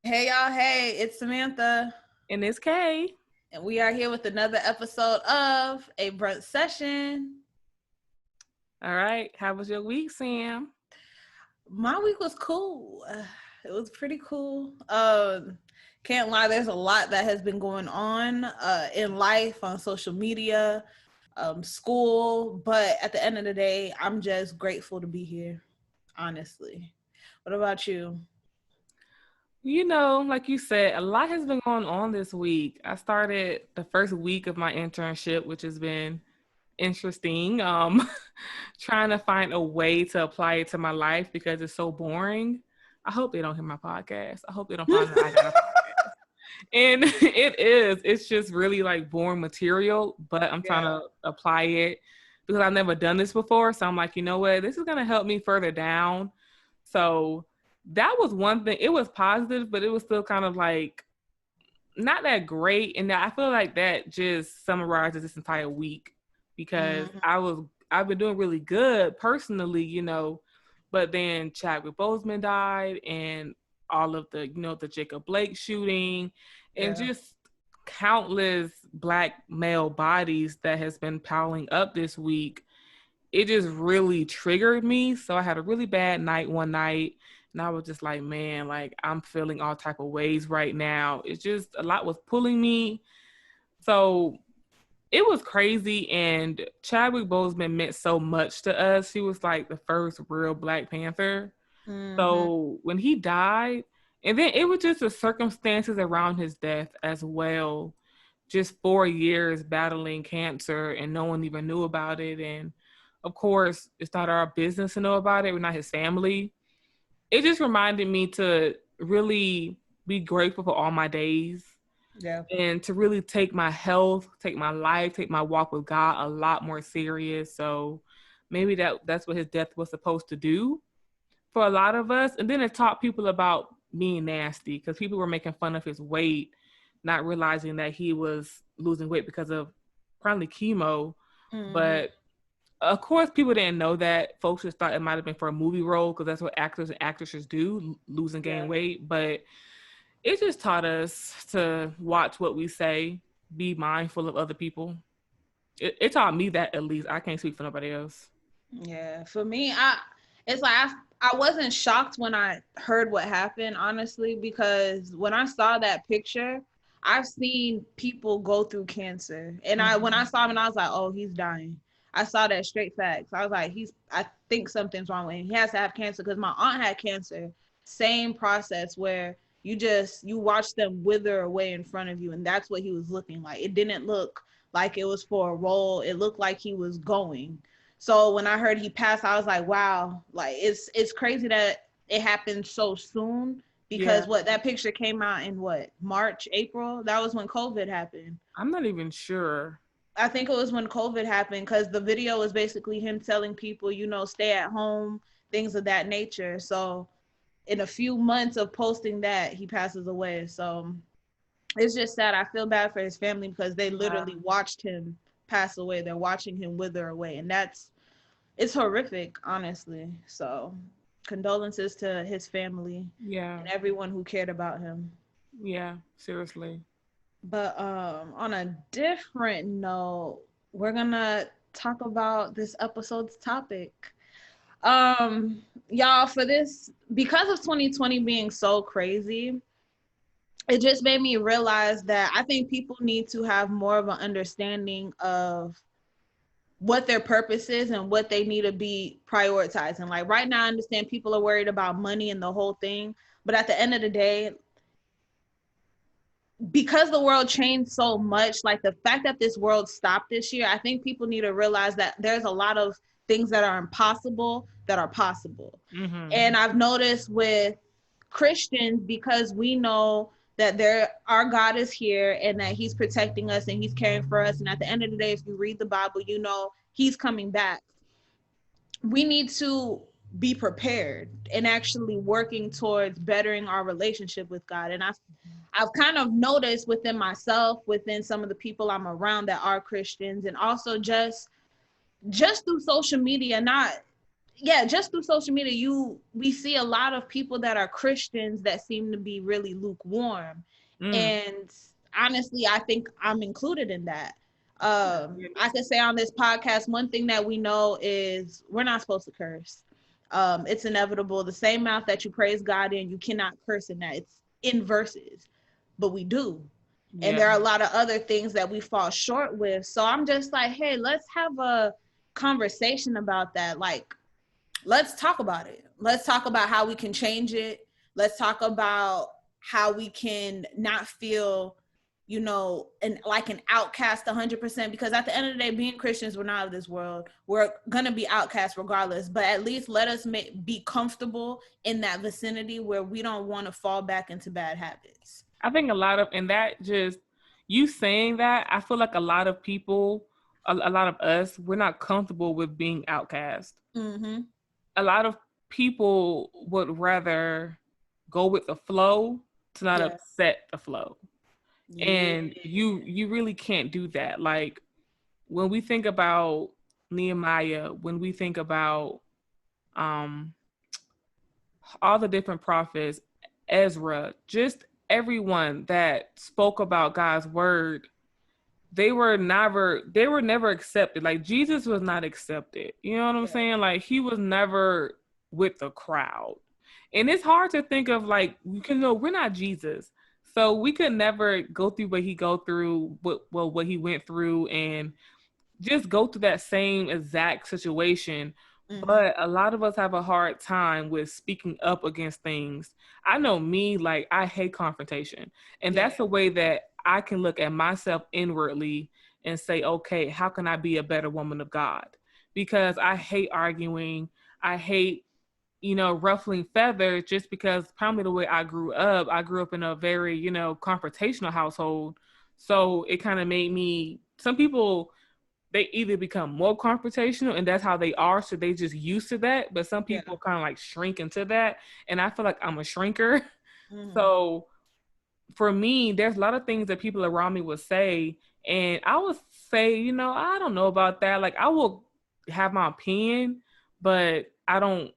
Hey y'all, hey, it's Samantha, And it's Kay. and we are here with another episode of A Brunch Session. All right. How was your week, Sam? My week was cool. It was pretty cool. Can't lie, there's a lot that has been going on in life, on social media, school, but at the end of the day, I'm just grateful to be here, honestly. What about you? Like you said, a lot has been going on this week. I started the first week of my internship, which has been interesting. Trying to find a way to apply it to my life because it's so boring. I hope they don't hear my podcast. I hope they don't find that I got a podcast. And it's just really like boring material, but I'm trying Yeah. to apply it because I've never done this before. So I'm like, you know what? This is going to help me further down. So that was one thing. It was positive, but it was still kind of like not that great. And I feel like that just summarizes this entire week because Mhm. I've been doing really good personally, but then Chadwick Boseman died and all of the Jacob Blake shooting and Yeah. just countless black male bodies that has been piling up this week. It just really triggered me. So I had a really bad night one night and I was just like, man, like I'm feeling all type of ways right now. It's just a lot was pulling me. So it was crazy, and Chadwick Boseman meant so much to us. He was like the first real Black Panther. Mhm. So when he died, and then it was just the circumstances around his death as well. Just 4 years battling cancer, and no one even knew about it. And of course, it's not our business to know about it. We're not his family. It just reminded me to really be grateful for all my days Yeah. and to really take my health, take my life, take my walk with God a lot more serious. So maybe that's what his death was supposed to do for a lot of us. And then it taught people about being nasty because people were making fun of his weight, not realizing that he was losing weight because of probably chemo. Mhm. But of course, people didn't know that. Folks just thought it might have been for a movie role because that's what actors and actresses do, lose and gain Yeah. weight. But it just taught us to watch what we say, be mindful of other people. It taught me that, at least. I can't speak for nobody else. Yeah, for me, I wasn't shocked when I heard what happened, honestly, because when I saw that picture, I've seen people go through cancer, and I when I Mm-hmm. saw him, and I was like, oh, he's dying. I saw that straight facts. I was like, I think something's wrong with him. He has to have cancer because my aunt had cancer. Same process where you watch them wither away in front of you, and that's what he was looking like. It didn't look like it was for a role. It looked like he was going. So when I heard he passed, I was like, wow, like it's crazy that it happened so soon because Yeah, what that picture came out in what, March, April? That was when COVID happened. I'm not even sure. I think it was when COVID happened because the video was basically him telling people, stay at home, things of that nature. So in a few months of posting that, he passes away. So it's just sad. I feel bad for his family because they Yeah, literally watched him pass away. They're watching him wither away. And it's horrific, honestly. So condolences to his family yeah, and everyone who cared about him. yeah, seriously. But on a different note, we're gonna talk about this episode's topic. Y'all, for this, because of 2020 being so crazy, it just made me realize that I think people need to have more of an understanding of what their purpose is and what they need to be prioritizing. Like right now, I understand people are worried about money and the whole thing, but at the end of the day, because the world changed so much, like the fact that this world stopped this year, I think people need to realize that there's a lot of things that are impossible that are possible. Mm-hmm. And I've noticed with Christians, because we know that our God is here and that he's protecting us and he's caring for us. And at the end of the day, if you read the Bible, he's coming back. We need to be prepared and actually working towards bettering our relationship with God. And I've kind of noticed within myself, within some of the people I'm around that are Christians, and also just through social media, not yeah, just through social media, we see a lot of people that are Christians that seem to be really lukewarm. Mm. And honestly, I think I'm included in that. Yeah. I could say on this podcast, one thing that we know is we're not supposed to curse. It's inevitable. The same mouth that you praise God in, you cannot curse in that. It's in verses, but we do. And Yeah. there are a lot of other things that we fall short with. So I'm just like, hey, let's have a conversation about that. Like, let's talk about it. Let's talk about how we can change it. Let's talk about how we can not feel, like an outcast 100%. Because at the end of the day, being Christians, we're not of this world. We're gonna be outcasts regardless. But at least let us be comfortable in that vicinity where we don't want to fall back into bad habits. I think a lot of, and that just, you saying that, I feel like a lot of people, a lot of us, we're not comfortable with being outcast. Mm-hmm. A lot of people would rather go with the flow to not Yeah. upset the flow. Yeah. And you really can't do that. Like when we think about Nehemiah, when we think about um all the different prophets, Ezra, just everyone that spoke about God's word, they were never accepted. Like Jesus was not accepted. You know what I'm Yeah. saying? Like he was never with the crowd. And it's hard to think of, like, because no, we're not Jesus. So we could never go through what he go through, what he went through, and just go through that same exact situation. Mm-hmm. But a lot of us have a hard time with speaking up against things. I know me, like, I hate confrontation. And Yeah. that's a way that I can look at myself inwardly and say, okay, how can I be a better woman of God? Because I hate arguing. I hate, ruffling feathers, just because probably the way I grew up in a very, confrontational household. So it kind of made me, some people, they either become more confrontational and that's how they are, so they just used to that, but some Yeah. people kind of like shrink into that, and I feel like I'm a shrinker. Mm-hmm. So for me, there's a lot of things that people around me would say, and I would say, I don't know about that. Like, I will have my opinion, but I don't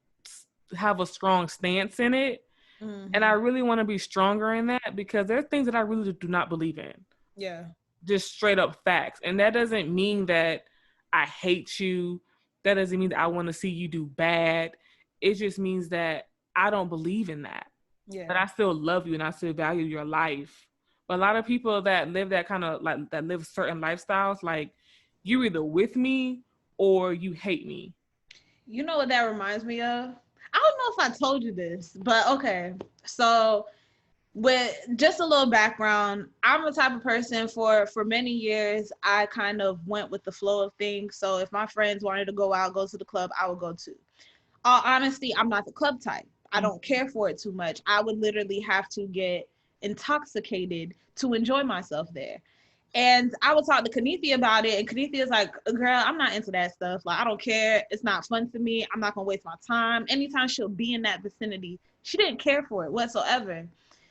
have a strong stance in it, and I Mm-hmm. really want to be stronger in that, because there are things that I really do not believe in, Yeah. just straight up facts. And that doesn't mean that I hate you. That doesn't mean that I want to see you do bad. It just means that I don't believe in that. Yeah. But I still love you and I still value your life. But a lot of people that live that kind of, like, that live certain lifestyles, like, you either with me or you hate me. You know what that reminds me of? I don't know if I told you this, but okay. So with just a little background, I'm the type of person, for many years I kind of went with the flow of things. So if my friends wanted to go out, go to the club, I would go too. All honesty, I'm not the club type. I don't care for it too much. I would literally have to get intoxicated to enjoy myself there. And I would talk to Kanithia about it, and Kanithia's like, girl, I'm not into that stuff. Like, I don't care. It's not fun for me. I'm not gonna waste my time. Anytime she'll be in that vicinity, she didn't care for it whatsoever.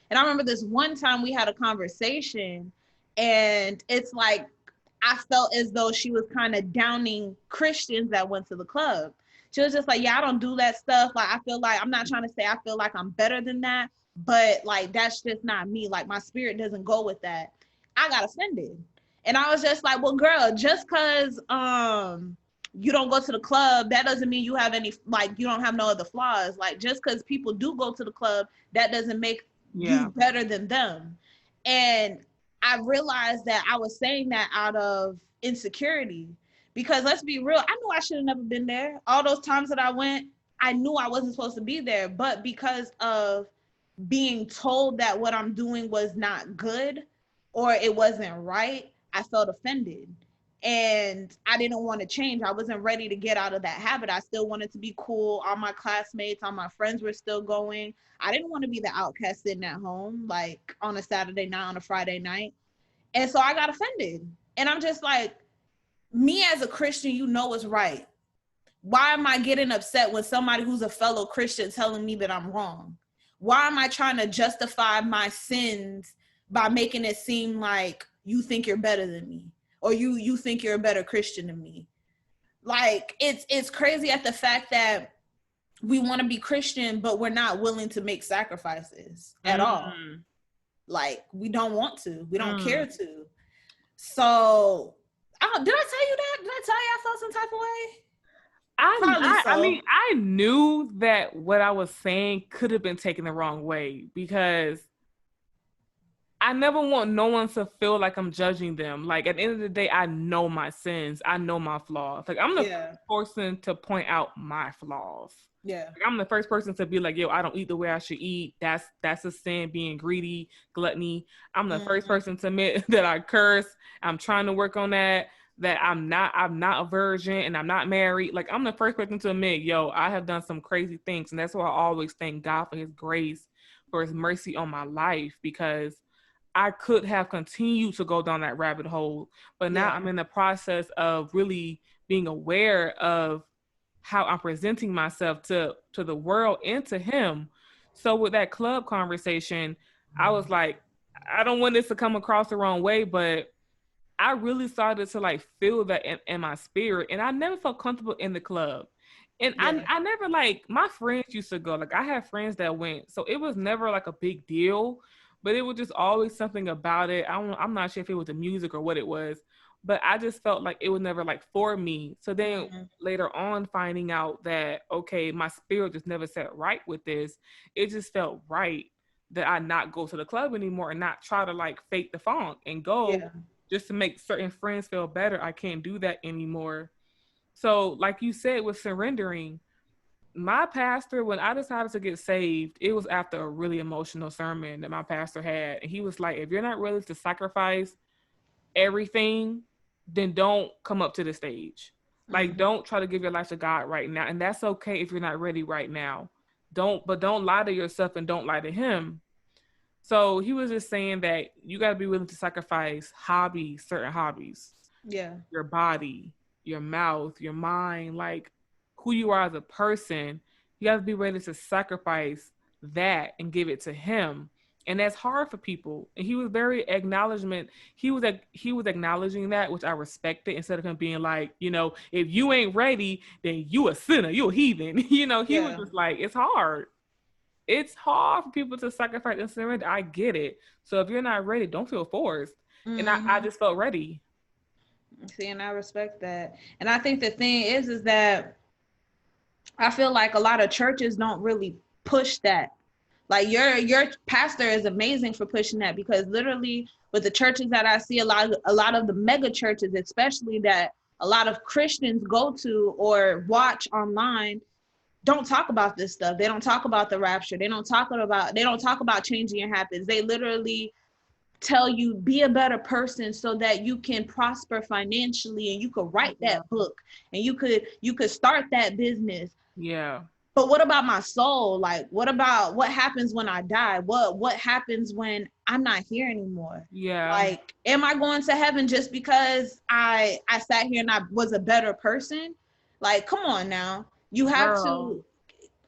And I remember this one time we had a conversation, and it's like I felt as though she was kind of downing Christians that went to the club. She was just like, yeah, I don't do that stuff. Like, I feel like, I'm not trying to say I feel like I'm better than that, but like, that's just not me. Like, my spirit doesn't go with that. I got offended. And I was just like, well, girl, just cause you don't go to the club, that doesn't mean you have any, like, you don't have no other flaws. Like, just cause people do go to the club, that doesn't make Yeah. you better than them. And I realized that I was saying that out of insecurity, because let's be real, I knew I should have never been there. All those times that I went, I knew I wasn't supposed to be there, but because of being told that what I'm doing was not good or it wasn't right, I felt offended. And I didn't want to change. I wasn't ready to get out of that habit. I still wanted to be cool. All my classmates, all my friends were still going. I didn't want to be the outcast sitting at home, like on a Saturday night, on a Friday night. And so I got offended. And I'm just like, me as a Christian, you know what's right. Why am I getting upset when somebody who's a fellow Christian telling me that I'm wrong? Why am I trying to justify my sins by making it seem like you think you're better than me, or you think you're a better Christian than me? Like, it's crazy at the fact that we want to be Christian, but we're not willing to make sacrifices at all. Mm. Like, we don't want to, we don't care Mm. to. So, did I tell you that? Did I tell you I felt some type of way? Probably I so. mean, I knew that what I was saying could have been taken the wrong way because I never want no one to feel like I'm judging them. Like at the end of the day, I know my sins. I know my flaws. Like I'm the Yeah. first person to point out my flaws. Yeah. Like, I'm the first person to be like, yo, I don't eat the way I should eat. That's a sin, being greedy, gluttony. I'm the first person to admit that I curse. I'm trying to work on that. That I'm not a virgin and I'm not married. Like I'm the first person to admit, yo, I have done some crazy things. And that's why I always thank God for his grace, for his mercy on my life, because I could have continued to go down that rabbit hole, but now I'm in the process of really being aware of how I'm presenting myself to the world and to him. So with that club conversation, I was like, I don't want this to come across the wrong way, but I really started to like feel that in my spirit, and I never felt comfortable in the club. And I never like my friends used to go. Like I had friends that went, so it was never like a big deal, but it was just always something about it. I'm not sure if it was the music or what it was, but I just felt like it was never like for me. So then later on, finding out that okay, my spirit just never set right with this. It just felt right that I not go to the club anymore and not try to like fake the funk and go Yeah. just to make certain friends feel better. I can't do that anymore. So, like you said, with surrendering, my pastor, when I decided to get saved, it was after a really emotional sermon that my pastor had. And he was like, if you're not ready to sacrifice everything, then don't come up to the stage. Like, don't try to give your life to God right now. And that's okay if you're not ready right now. Don't lie to yourself and don't lie to him. So he was just saying that you got to be willing to sacrifice hobbies, certain hobbies, Yeah. your body, your mouth, your mind, like who you are as a person. You have to be ready to sacrifice that and give it to him. And that's hard for people. And he was very acknowledgement. He was acknowledging that, which I respected, instead of him being like, if you ain't ready, then you a sinner, you a heathen. He was Yeah. just like, it's hard. It's hard for people to sacrifice and surrender. I get it. So if you're not ready, don't feel forced. And I just felt ready. See, and I respect that. And I think the thing is that I feel like a lot of churches don't really push that. Like your pastor is amazing for pushing that, because literally with the churches that I see, a lot of the mega churches, especially that a lot of Christians go to or watch online, don't talk about this stuff. They don't talk about the rapture. They don't talk about changing your habits. They literally tell you be a better person so that you can prosper financially and you could write that book and you could start that business. Yeah. But what about my soul? Like, what about what happens when I die? What happens when I'm not here anymore? Yeah. Like, am I going to heaven just because I sat here and I was a better person? Like, come on now. You have Girl.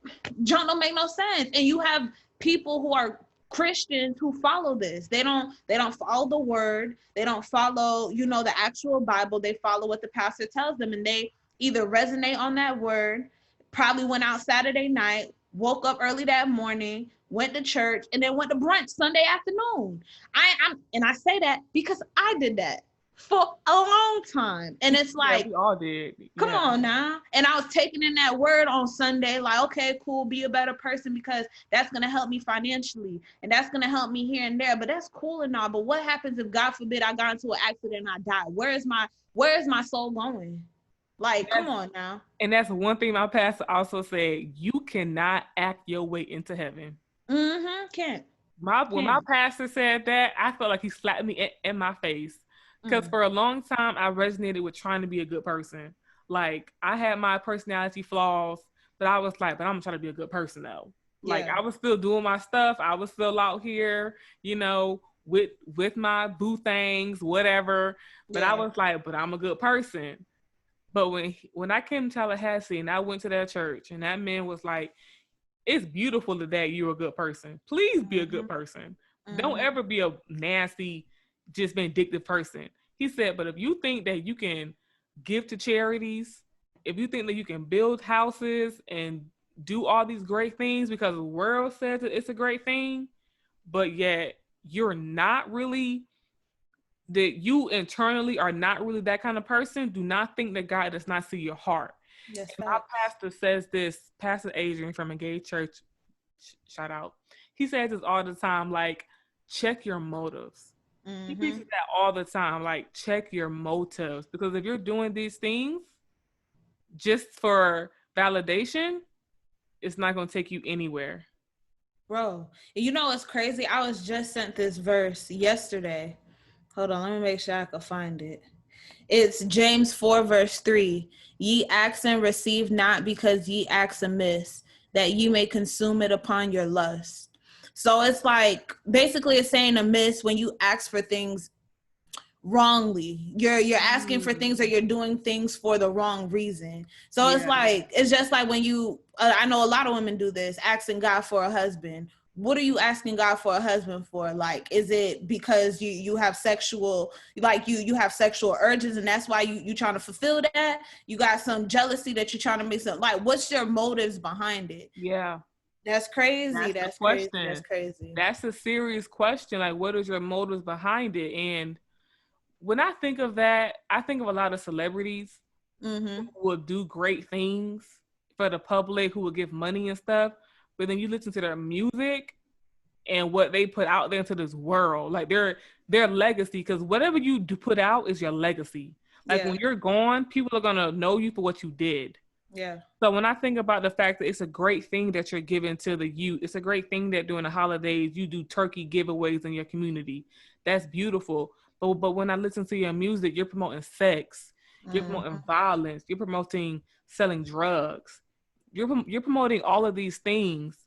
to don't make no sense. And you have people who are Christians who follow this. They don't follow the word. They don't follow, the actual Bible. They follow what the pastor tells them, and they either resonate on that word, probably went out Saturday night, woke up early that morning, went to church, and then went to brunch Sunday afternoon. I say that because I did that for a long time. And it's Yeah, like, we all did. come Yeah. on now. And I was taking in that word on Sunday, like, okay, cool, be a better person because that's going to help me financially and that's going to help me here and there. But that's cool and all. But what happens if, God forbid, I got into an accident and I die? Where is my soul going? Like, come on now. And that's one thing my pastor also said, you cannot act your way into heaven. Can't. When my pastor said that, I felt like he slapped me in my face. Because for a long time, I resonated with trying to be a good person. Like, I had my personality flaws, but I was like, but I'm trying to be a good person, though. Like, Yeah. I was still doing my stuff. I was still out here, with my boo things, whatever. But I was like, but I'm a good person. But when I came to Tallahassee and I went to that church, and that man was like, it's beautiful that you're a good person. Please be a good person. Don't ever be a nasty, just vindictive person. He said, but if you think that you can give to charities, if you think that you can build houses and do all these great things because the world says that it's a great thing, but yet you're not really, that you internally are not really that kind of person, do not think that God does not see your heart. Yes, And my facts. pastor says this, Pastor Adrian from Engaged Church, shout out. He says this all the time, like, check your motives. He Mm-hmm. preaches that all the time, like, check your motives. Because if you're doing these things just for validation, it's not going to take you anywhere. Bro, you know what's crazy? I was just sent this verse yesterday. Hold on, let me make sure I can find it. It's James 4, verse 3. Ye ask and receive not because ye ask amiss, that ye may consume it upon your lust. So it's like basically it's saying amiss when you ask for things wrongly. You're asking for things, or you're doing things for the wrong reason. So it's Yeah. like, it's just like when you I know a lot of women do this, asking God for a husband. What are you asking God for a husband for? Like, is it because you have sexual, like you have sexual urges and that's why you trying to fulfill that? You got some jealousy that you're trying to make some, like, what's your motives behind it? Yeah. That's crazy. That's the That's crazy. That's question. crazy. That's a serious question. Like, what is your motives behind it? And when I think of that, I think of a lot of celebrities Mm-hmm. who will do great things for the public, who will give money and stuff. But then you listen to their music and what they put out there into this world, like their legacy. Because whatever you do put out is your legacy. Like Yeah. when you're gone, people are gonna know you for what you did. Yeah. So when I think about the fact that it's a great thing that you're giving to the youth, it's a great thing that during the holidays you do turkey giveaways in your community. That's beautiful. But when I listen to your music, you're promoting sex, you're Mm-hmm. promoting violence, you're promoting selling drugs, you're promoting all of these things,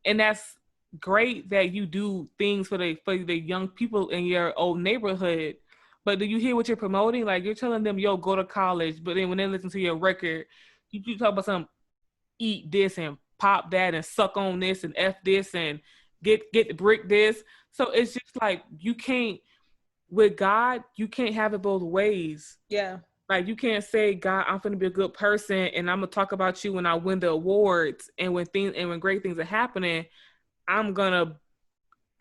and that's great that you do things for the young people in your old neighborhood. But do you hear what you're promoting? Like you're telling them, "Yo, go to college," but then when they listen to your record, you talk about some eat this and pop that and suck on this and f this and get the brick this. So it's just like you can't, with God, you can't have it both ways. Yeah. Like you can't say, God, I'm gonna be a good person and I'm gonna talk about you when I win the awards and when great things are happening, I'm gonna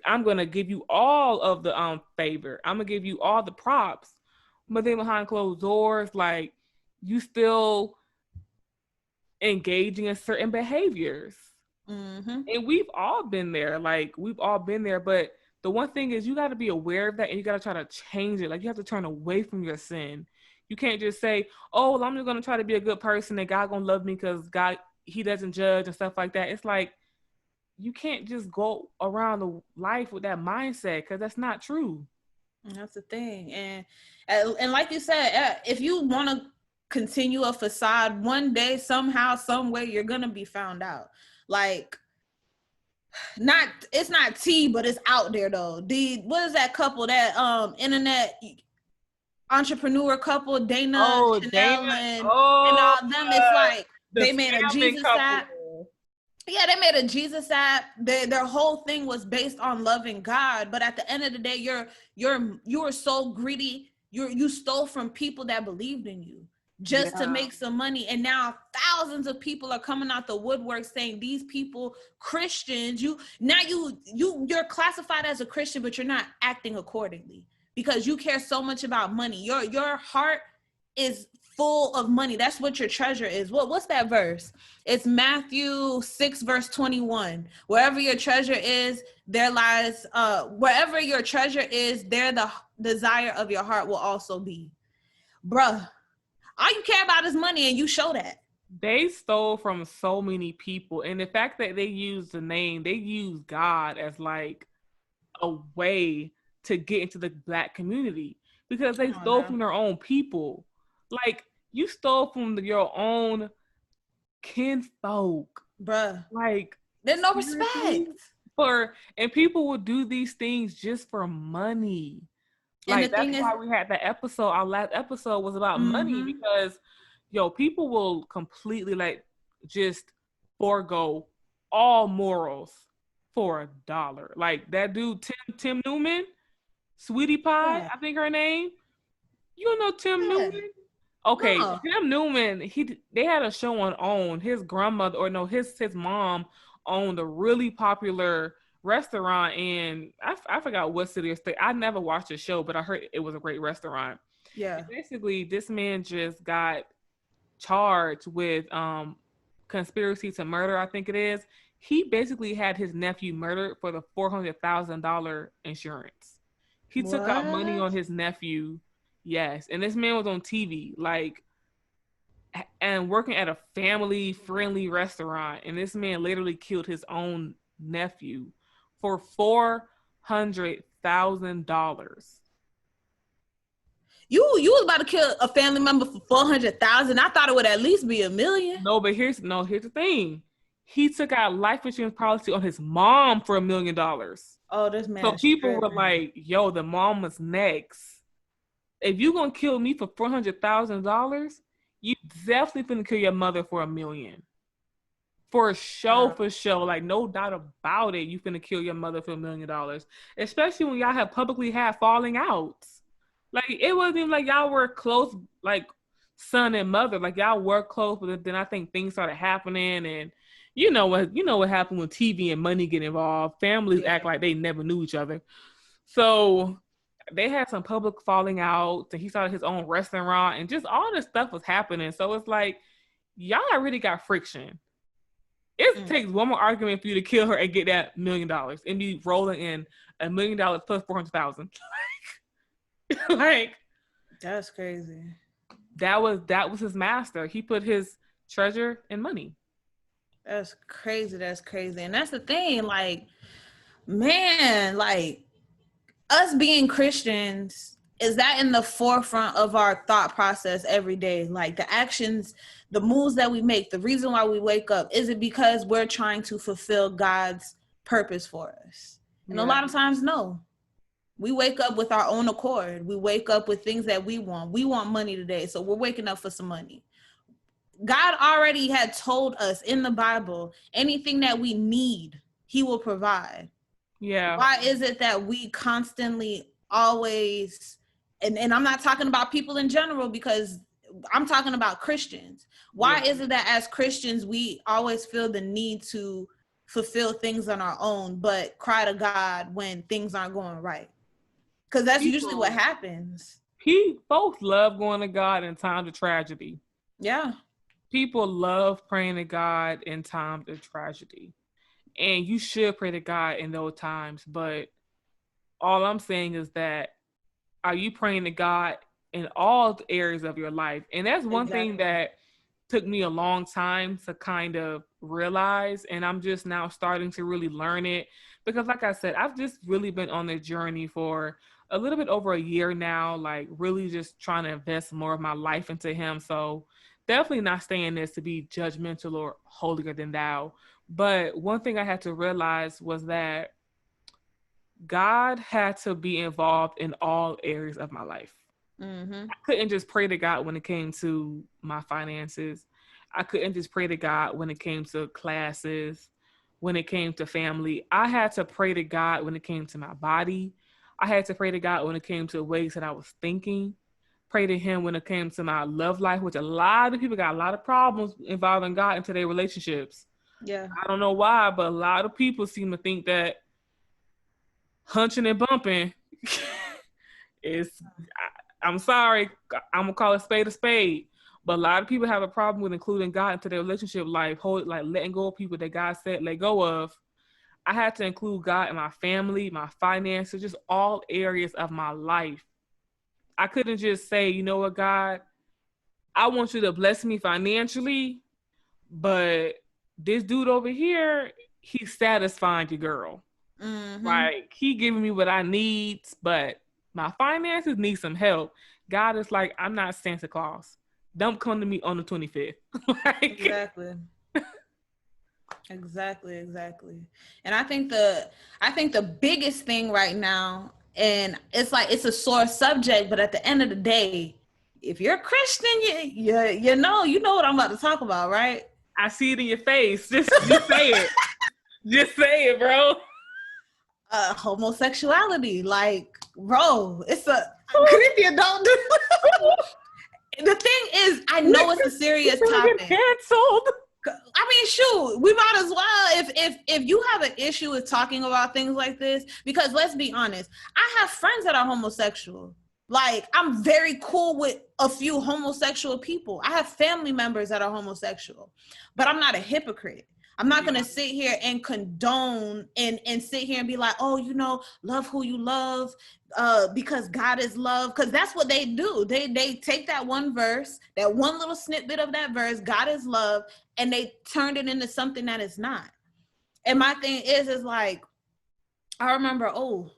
I'm gonna give you all of the favor. I'm gonna give you all the props. But then behind closed doors, like you still engaging in certain behaviors. Mm-hmm. And we've all been there. Like we've all been there. But the one thing is you got to be aware of that and you got to try to change it. Like you have to turn away from your sin. You can't just say, oh, well, I'm just going to try to be a good person and God going to love me because God, he doesn't judge and stuff like that. It's like, you can't just go around the life with that mindset because that's not true. That's the thing. And like you said, if you want to continue a facade, one day, somehow, some way, you're going to be found out. Like, not, it's not tea, but it's out there though. What is that couple, that internet entrepreneur couple, Dana Oh, Dana. Chanel and Oh, all them? It's like the they made a scamming Jesus app. couple. Yeah, they made a Jesus app. Their whole thing was based on loving God, but at the end of the day, you're so greedy. You stole from people that believed in you just to Yeah. make some money, and now thousands of people are coming out the woodwork saying these people Christians. You're classified as a Christian, but you're not acting accordingly because you care so much about money. Your heart is full of money. That's what your treasure is. What's that verse? It's Matthew 6, verse 21. Wherever your treasure is, there lies, wherever your treasure is, there the desire of your heart will also be. Bruh, all you care about is money, and you show that. They stole from so many people. And the fact that they use the name, they use God as like a way to get into the black community because they Come on stole now. from their own people. Like you stole from your own kinfolk. Bruh, Like there's no seriously? respect. And people will do these things just for money. And the Like that's thing is, why we had that episode. Our last episode was about money mm-hmm, because people will completely like just forego all morals for $1. Like that dude Tim Newman, Sweetie Pie, yeah, I think her name. You don't know Tim yeah. Newman? Okay, Huh. Tim Newman, they had a show on OWN. His grandmother, or no, his mom owned a really popular restaurant in I forgot what city or state. I never watched the show, but I heard it was a great restaurant. Yeah. And basically, this man just got charged with conspiracy to murder, I think it is. He basically had his nephew murdered for the $400,000 insurance. He took out money What? on his nephew. Yes, and this man was on TV, like, and working at a family friendly restaurant, and this man literally killed his own nephew for $400,000. You was about to kill a family member for 400,000. I thought it would at least be $1 million. No, but here's the thing. He took out life insurance policy on his mom for $1 million. Oh, this man So is people were tripping. like, "Yo, the mom was next. If you gonna kill me for $400,000, you definitely gonna kill your mother for $1 million. For sure, for sure. Like, no doubt about it, you finna kill your mother for $1 million. Especially when y'all have publicly had falling outs. Like, it wasn't even like y'all were close, like son and mother. Like, y'all were close, but then I think things started happening, and you know what happened when TV and money get involved. Families Yeah. act like they never knew each other. So they had some public falling out, and he started his own restaurant, and just all this stuff was happening. So it's like, y'all really got friction. It takes one more argument for you to kill her and get that $1 million and be rolling in $1 million plus 400,000. Like, That's crazy. that was his master. He put his treasure in money. That's crazy. That's crazy. And that's the thing. Like, man, like us being Christians, is that in the forefront of our thought process every day? Like the actions, the moves that we make, the reason why we wake up, is it because we're trying to fulfill God's purpose for us? And a lot of times, no. We wake up with our own accord. We wake up with things that we want. We want money today, so we're waking up for some money. God already had told us in the Bible, anything that we need, he will provide. Yeah. Why is it that we constantly always, and I'm not talking about people in general, because I'm talking about Christians. Why is it that as Christians, we always feel the need to fulfill things on our own, but cry to God when things aren't going right? Because that's usually what happens. Both love going to God in times of tragedy. Yeah. People love praying to God in times of tragedy. And you should pray to God in those times. But all I'm saying is that, are you praying to God in all areas of your life? And that's one thing that took me a long time to kind of realize. And I'm just now starting to really learn it. Because like I said, I've just really been on the journey for a little bit over a year now, like really just trying to invest more of my life into him. So definitely not saying this to be judgmental or holier than thou. But one thing I had to realize was that God had to be involved in all areas of my life. I couldn't just pray to God when it came to my finances. I couldn't just pray to God when it came to classes, when it came to family. I had to pray to God when it came to my body. I had to pray to God when it came to ways that I was thinking. Pray to him when it came to my love life, which a lot of people got a lot of problems involving God into their relationships. Yeah. I don't know why, but a lot of people seem to think that hunching and bumping is, I'm sorry, I'm gonna call it spade a spade. But a lot of people have a problem with including God into their relationship life, like letting go of people that God said let go of. I had to include God in my family, my finances, just all areas of my life. I couldn't just say, you know what, God, I want you to bless me financially, but this dude over here, he's satisfying your girl. Like, he giving me what I need, but my finances need some help. God is like, I'm not Santa Claus. Don't come to me on the 25th. Exactly. Exactly. And I think the biggest thing right now, and it's like it's a sore subject, but at the end of the day, if you're a Christian, you know what I'm about to talk about, right? I see it in your face. Just say it. Just say it, bro. Homosexuality, like, bro, it's a creepy adult. The thing is, I know it's a serious topic. Canceled. I mean, shoot, we might as well if you have an issue with talking about things like this, because let's be honest, I have friends that are homosexual. Like, I'm very cool with a few homosexual people. I have family members that are homosexual, but I'm not a hypocrite. I'm not gonna sit here and condone and sit here and be like, oh, you know, love who you love, because God is love. Because that's what they do. They take that one verse, that one little snippet of that verse, God is love, and they turned it into something that it's not. And my thing is like, I remember, so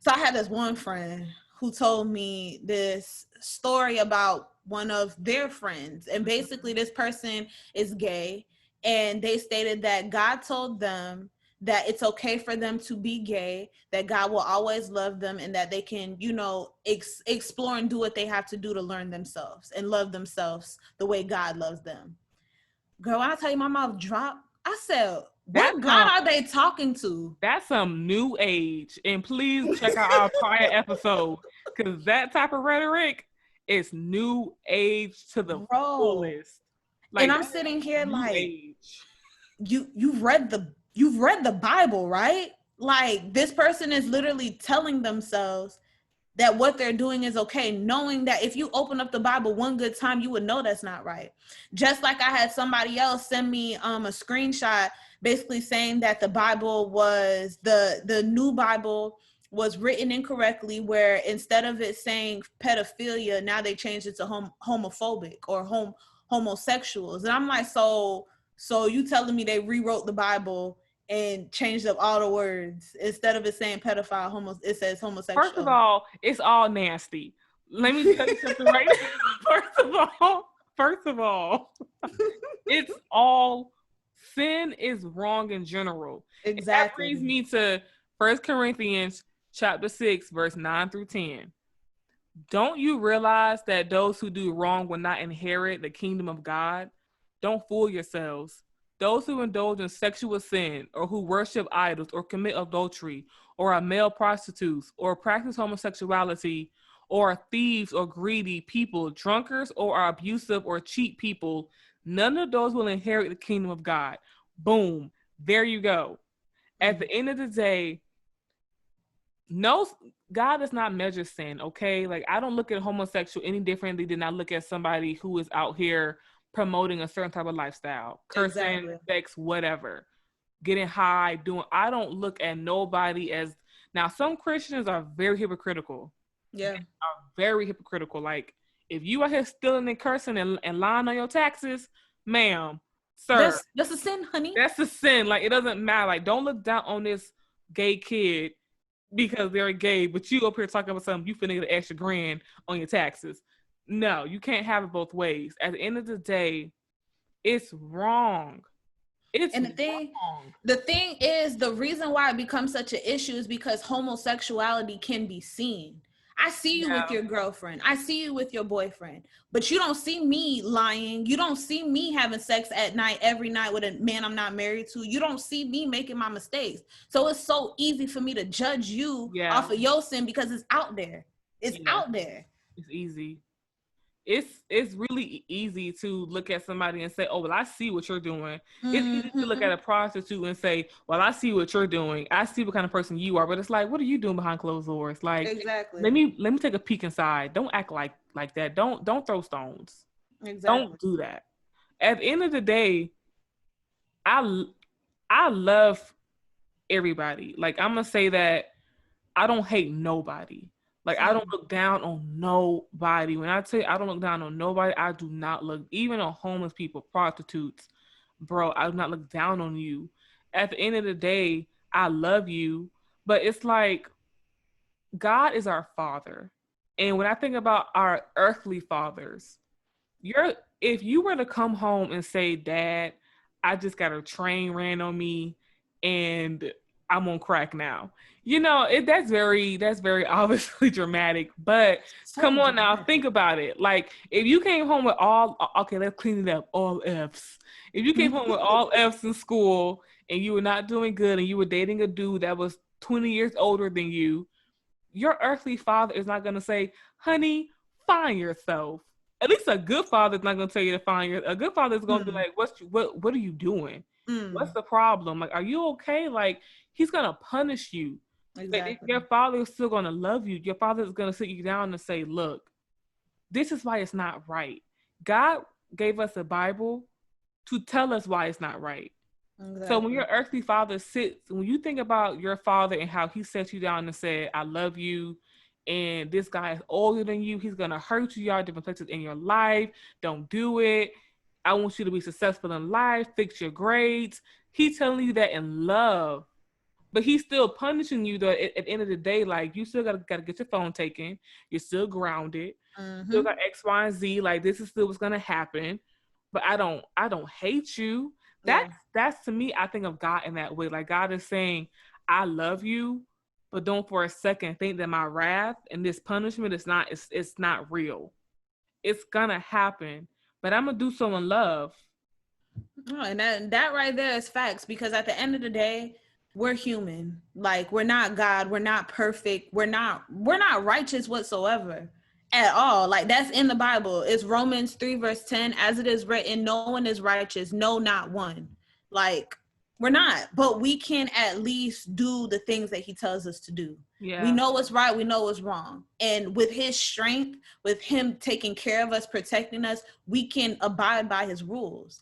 I had this one friend who told me this story about one of their friends. And basically this person is gay. And they stated that God told them that it's okay for them to be gay, that God will always love them, and that they can, you know, explore and do what they have to do to learn themselves and love themselves the way God loves them. Girl, when I tell you my mouth dropped, I said, what God are they talking to? That's some new age. And please check out our prior episode, because that type of rhetoric is new age to the fullest. Like, and I'm sitting here like, you've read the Bible, right? Like, this person is literally telling themselves that what they're doing is okay, knowing that if you open up the Bible one good time, you would know that's not right. Just like I had somebody else send me a screenshot basically saying that the Bible was the new Bible was written incorrectly, where instead of it saying pedophilia, now they changed it to homophobic or homosexuals. And I'm like, so you telling me they rewrote the Bible and changed up all the words? Instead of it saying pedophile, it says homosexual. First of all, it's all nasty. Let me tell you something right now. First of all, it's all, sin is wrong in general. Exactly. And that brings me to 1 Corinthians chapter 6, verse 9 through 10. Don't you realize that those who do wrong will not inherit the kingdom of God? Don't fool yourselves. Those who indulge in sexual sin, or who worship idols, or commit adultery, or are male prostitutes, or practice homosexuality, or are thieves or greedy people, drunkards, or are abusive or cheat people, none of those will inherit the kingdom of God. Boom. There you go. At the end of the day, no, God does not measure sin, okay? Like, I don't look at homosexual any differently than I look at somebody who is out here promoting a certain type of lifestyle, cursing, sex, whatever, getting high, I don't look at nobody as, now some Christians are very hypocritical. Yeah. They are very hypocritical. Like, if you are here stealing and cursing and lying on your taxes, ma'am, sir. That's a sin, honey. That's a sin. Like, it doesn't matter. Like, don't look down on this gay kid because they're gay, but you up here talking about something, you finna get an extra grand on your taxes. No, you can't have it both ways. At the end of the day, it's wrong. And the thing is, the reason why it becomes such an issue is because homosexuality can be seen. I see you with your girlfriend. I see you with your boyfriend, but you don't see me lying. You don't see me having sex at night, every night with a man I'm not married to. You don't see me making my mistakes. So it's so easy for me to judge you off of your sin because it's out there. It's out there. It's easy. It's really easy to look at somebody and say, oh, well, I see what you're doing. Mm-hmm. It's easy to look at a prostitute and say, well, I see what you're doing. I see what kind of person you are. But it's like, what are you doing behind closed doors? Like, exactly. Let me take a peek inside. Don't act like that. Don't throw stones. Exactly. Don't do that. At the end of the day, I love everybody. Like, I'm gonna say that I don't hate nobody. Like, I don't look down on nobody. When I tell you I don't look down on nobody, I do not look, even on homeless people, prostitutes, bro, I do not look down on you. At the end of the day, I love you, but it's like, God is our father. And when I think about our earthly fathers, if you were to come home and say, Dad, I just got a train ran on me and I'm on crack now. You know, that's very obviously dramatic, but come on now, think about it. Like, if you came home with okay, let's clean it up, all F's. If you came home with all F's in school and you were not doing good and you were dating a dude that was 20 years older than you, your earthly father is not going to say, honey, find yourself. At least a good father is not going to tell you to find your. A good father is going to be Mm. like, what are you doing? What's Mm. the problem? Like, are you okay? Like, he's going to punish you. But Exactly. your father is still going to love you. Your father is going to sit you down and say, look, this is why it's not right. God gave us a Bible to tell us why it's not right. So when Exactly. your earthly father sits, when you think about your father and how he set you down and said, I love you, and this guy is older than you, he's gonna hurt you, y'all different places in your life. Don't do it. I want you to be successful in life, fix your grades. He's telling you that in love. But he's still punishing you though at the end of the day, like you still gotta get your phone taken, you're still grounded, still Mm-hmm. got X, Y, and Z, like this is still what's gonna happen. But I don't hate you. Yeah. That's to me, I think of God in that way. Like God is saying, I love you, but don't for a second think that my wrath and this punishment is not it's not real. It's gonna happen, but I'm gonna do so in love. Oh, and that right there is facts, because at the end of the day, we're human. Like, we're not God, we're not perfect, we're not righteous whatsoever at all. Like, that's in the Bible. It's Romans 3 verse 10, as it is written, no one is righteous, no, not one. Like, we're not, but we can at least do the things that he tells us to do. We Yeah. know what's right, we know what's wrong, and with his strength, with him taking care of us, protecting us, we can abide by his rules.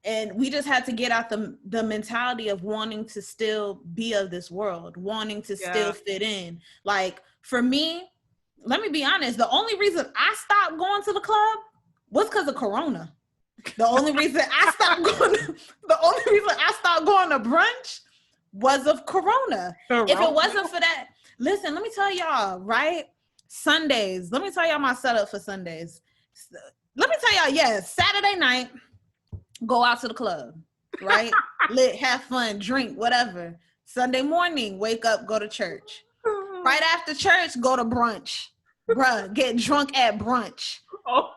And we just had to get out the mentality of wanting to still be of this world, wanting to still Yeah. fit in. Like, for me, let me be honest, the only reason I stopped going to the club was because of Corona. The only reason I stopped going the only reason I stopped going to brunch was of Corona. If it wasn't for that, listen, let me tell y'all, right? Sundays, let me tell y'all my setup for Sundays. Let me tell y'all, yes, Saturday night, go out to the club, right? Lit, have fun, drink, whatever. Sunday morning, wake up, go to church. Right after church, go to brunch. Bruh, get drunk at brunch. Oh.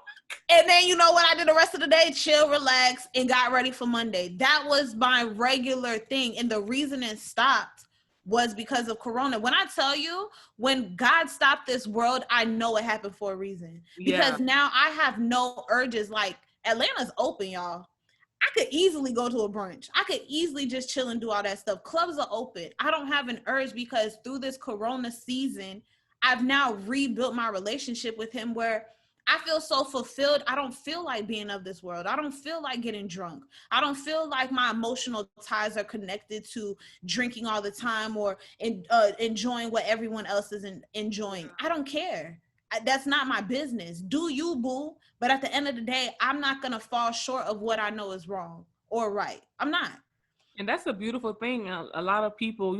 And then you know what I did the rest of the day? Chill, relax, and got ready for Monday. That was my regular thing. And the reason it stopped was because of Corona. When I tell you, when God stopped this world, I know it happened for a reason. Yeah. Because now I have no urges. Like, Atlanta's open, y'all. I could easily go to a brunch. I could easily just chill and do all that stuff. Clubs are open. I don't have an urge, because through this Corona season, I've now rebuilt my relationship with him, where I feel so fulfilled. I don't feel like being of this world. I don't feel like getting drunk. I don't feel like my emotional ties are connected to drinking all the time, or enjoying what everyone else is enjoying. I don't care. That's not my business. Do you, boo? But at the end of the day, I'm not going to fall short of what I know is wrong or right. I'm not. And that's a beautiful thing. A lot of people,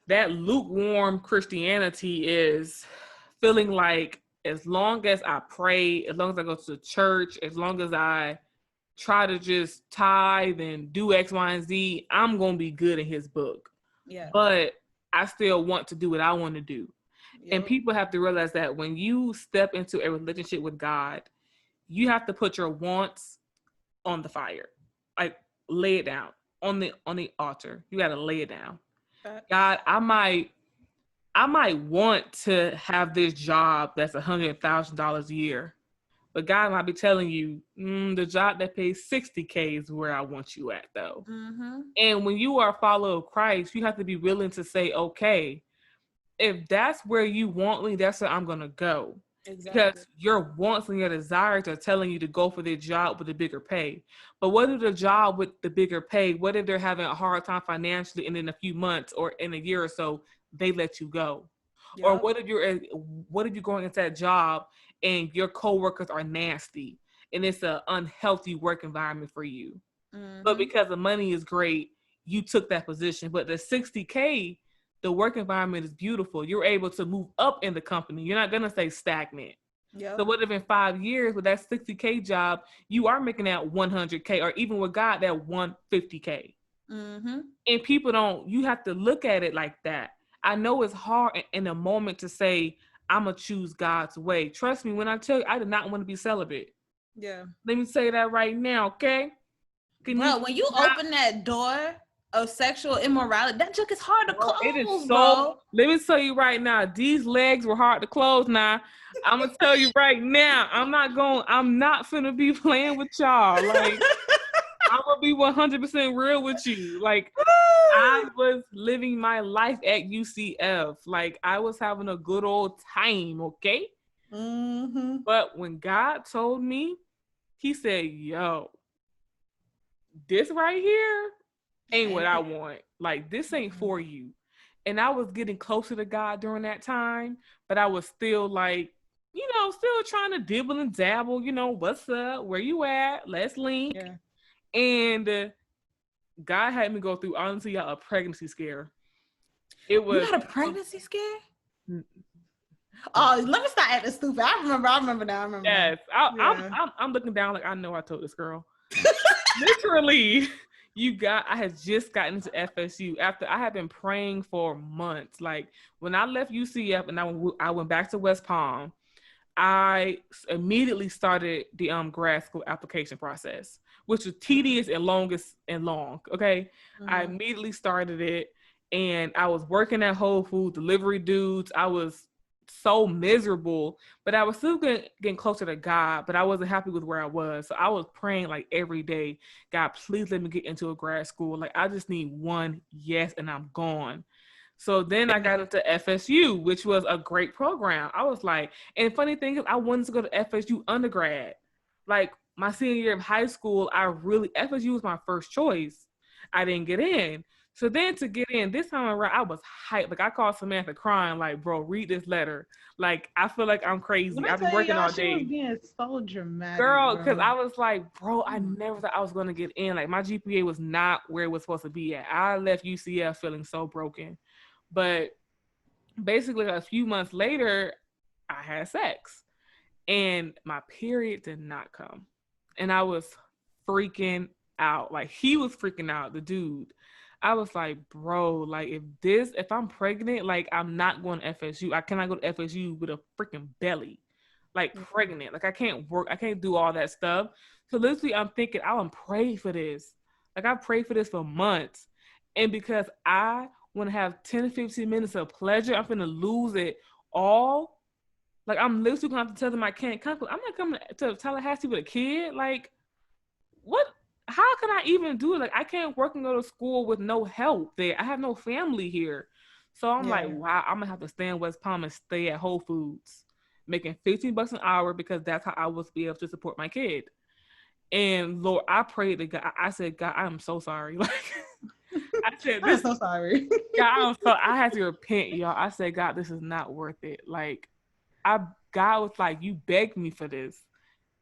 that lukewarm Christianity is feeling like as long as I pray, as long as I go to church, as long as I try to just tithe and do X, Y, and Z, I'm going to be good in his book. Yeah. But I still want to do what I want to do. Yep. And people have to realize that when you step into a relationship with God, you have to put your wants on the fire. Like, lay it down on the altar. You got to lay it down. God, I might want to have this job that's $100,000 a year, but God might be telling you, the job that pays $60K is where I want you at, though. Mm-hmm. And when you are a follower of Christ, you have to be willing to say, okay, if that's where you want me, that's where I'm gonna go. Exactly. Because your wants and your desires are telling you to go for the job with the bigger pay. But what if the job with the bigger pay, what if they're having a hard time financially, and in a few months or in a year or so, they let you go? Yep. Or what if you're going into that job and your coworkers are nasty and it's an unhealthy work environment for you? Mm-hmm. But because the money is great, you took that position. But the $60K, the work environment is beautiful. You're able to move up in the company. You're not going to stay stagnant. Yep. So what if in 5 years with that $60K job, you are making that $100K, or even with God, that $150K? Mm-hmm. And people you have to look at it like that. I know it's hard in a moment to say, I'm going to choose God's way. Trust me when I tell you, I did not want to be celibate. Yeah. Let me say that right now, okay? Bro, when you open that door of sexual immorality, that junk is hard to close, it is so, bro. Let me tell you right now, these legs were hard to close now. I'm gonna tell you right now, I'm not finna be playing with y'all. Like, I'm gonna be 100% real with you. Like, I was living my life at UCF. Like, I was having a good old time, okay? Mm-hmm. But when God told me, he said, yo, this right here ain't what I want. Like, this ain't for you. And I was getting closer to God during that time, but I was still like, still trying to dibble and dabble, what's up? Where you at? Let's link. Yeah. And God had me go through, honestly, y'all, a pregnancy scare. It was. You had a pregnancy scare? Oh, let me start acting stupid. I remember now. Yes, I'm looking down like I know I told this girl. Literally, I had just gotten into FSU after I had been praying for months. Like, when I left UCF and I went back to West Palm, I immediately started the grad school application process, which was tedious and long. Okay, I immediately started it, and I was working at Whole Foods, delivery dudes. I was so miserable, but I was still getting closer to God, but I wasn't happy with where I was. So I was praying like every day, God, please let me get into a grad school. Like, I just need one yes, and I'm gone. So then I got into FSU, which was a great program. I was like, and funny thing is, I wanted to go to FSU undergrad. Like, my senior year of high school, FSU was my first choice. I didn't get in. So then to get in this time around, I was hyped. Like, I called Samantha crying, like, bro, read this letter. Like, I feel like I'm crazy. I've been working all day. She was being so dramatic, girl, because I was like, bro, I never thought I was going to get in. Like, my GPA was not where it was supposed to be at. I left UCF feeling so broken. But basically, a few months later, I had sex. And my period did not come. And I was freaking out. Like, he was freaking out, the dude. I was like, bro, like, if I'm pregnant, like, I'm not going to FSU. I cannot go to FSU with a freaking belly, like, pregnant. Like, I can't work. I can't do all that stuff. So literally, I'm thinking, I want to pray for this. Like, I prayed for this for months. And because I want to have 10 to 15 minutes of pleasure, I'm going to lose it all. Like, I'm literally going to have to tell them I can't come. I'm not coming to Tallahassee with a kid. Like, what? How can I even do it? Like, I can't work and go to school with no help there. I have no family here. So I'm like, wow, I'm going to have to stay in West Palm and stay at Whole Foods, making $15 an hour because that's how I was be able to support my kid. And Lord, I prayed to God. I said, God, I'm so sorry. Like, I said, I'm so sorry. God, I had to repent, y'all. I said, God, this is not worth it. Like, God was like, you begged me for this.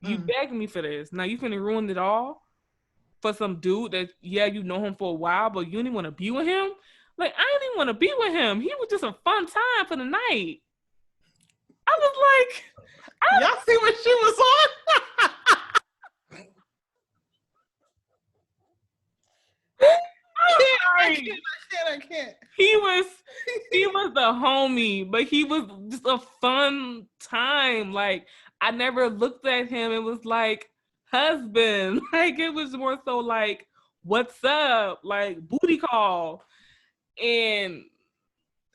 You begged me for this. Now you finna ruin it all for some dude that, you know him for a while, but you didn't want to be with him. Like, I didn't want to be with him. He was just a fun time for the night. I was like, y'all see what she was on? I can't. He was the homie, but he was just a fun time. Like, I never looked at him and was like, husband. Like, it was more so like, what's up? Like, booty call. And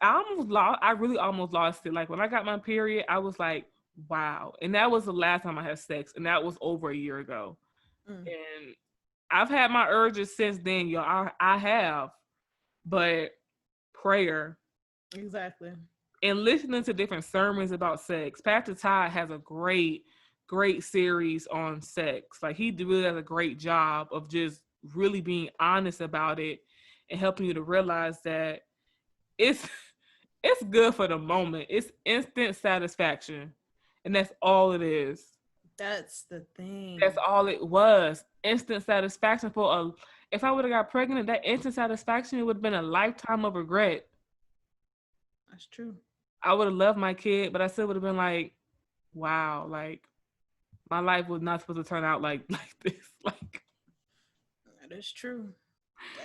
I really almost lost it. Like, when I got my period, I was like, wow. And that was the last time I had sex. And that was over a year ago. And I've had my urges since then, y'all. I have. But prayer. Exactly. And listening to different sermons about sex. Pastor Todd has a great series on sex. Like, he really does a great job of just really being honest about it and helping you to realize that it's good for the moment. It's instant satisfaction. And that's all it is. That's the thing. That's all it was. Instant satisfaction if I would have got pregnant, that instant satisfaction, it would have been a lifetime of regret. That's true. I would have loved my kid, but I still would have been like, wow, like, my life was not supposed to turn out like this. Like, that is true.